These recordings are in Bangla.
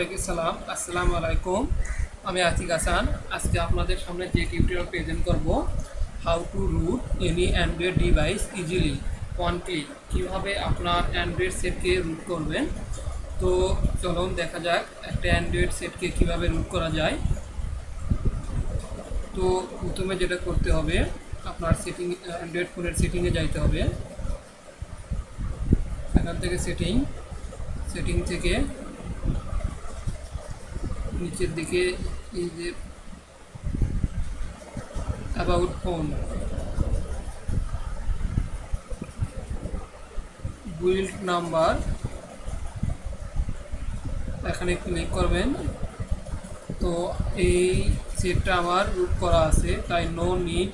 সবাইকে সালাম, আসসালামু আলাইকুম। আমি আতিক হাসান। আজকে আপনাদের সামনে যে টিউটোরিয়াল প্রেজেন্ট করব, how to root any android device easily one click. কীভাবে আপনার অ্যান্ড্রয়েড সেটকে রুট করবেন। তো চলুন দেখা যাক একটা অ্যান্ড্রয়েড সেটকে কীভাবে রুট করা যায়। তো প্রথমে যেটা করতে হবে, আপনার অ্যান্ড্রয়েড ফোনের সেটিংয়ে যাইতে হবে। এখান থেকে সেটিং থেকে নিচের দিকে এই যে অ্যাবাউট ফোন, বিল্ড নাম্বার, এখানে ক্লিক করবেন। তো এই সেটটা আমার রুট করা আছে, তাই no need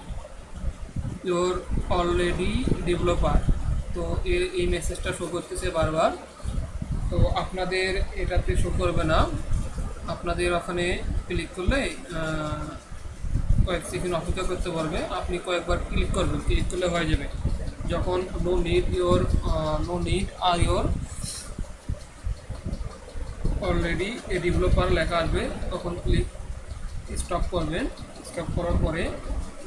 your already developer. তো এই মেসেজটা শো করতেছে বারবার। তো আপনাদের এটাতে শো করবে না, আপনাদের ওখানে ক্লিক করলে কয়েক সেকেন্ড অপেক্ষা করতে পারবে। আপনি কয়েকবার ক্লিক করবেন, ক্লিক করলে হয়ে যাবে। যখন নো নিড আর ইয়োর অলরেডি এ ডেভেলপার লেখা আসবে, তখন ক্লিক স্টপ করবেন। স্টপ করার পরে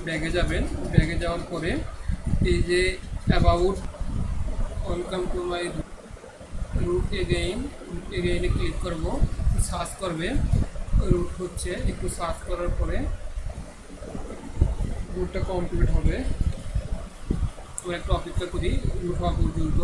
ব্যাগে যাবেন। ব্যাগে যাওয়ার পরে এই যে about welcome to my route এগেইনে ক্লিক করব। সার্চ করবে, রুট হচ্ছে, একটু সার্চ করার পরে রুটটা কমপ্লিট হবে। তো একটু অপেক্ষা করি রুট হওয়া পর্যন্ত।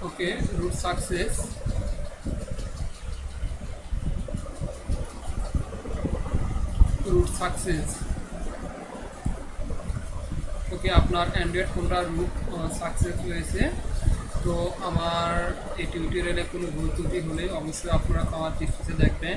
ওকে, রুট সাকসেস। ওকে, আপনার অ্যান্ড্রয়েড ফোনটা রুট সাকসেস হয়েছে। তো আমার এই টিউটোরিয়ালে কোনো ভুল ত্রুটি হলে অবশ্যই আপনারা আমার দৃষ্টিতে দেখবেন।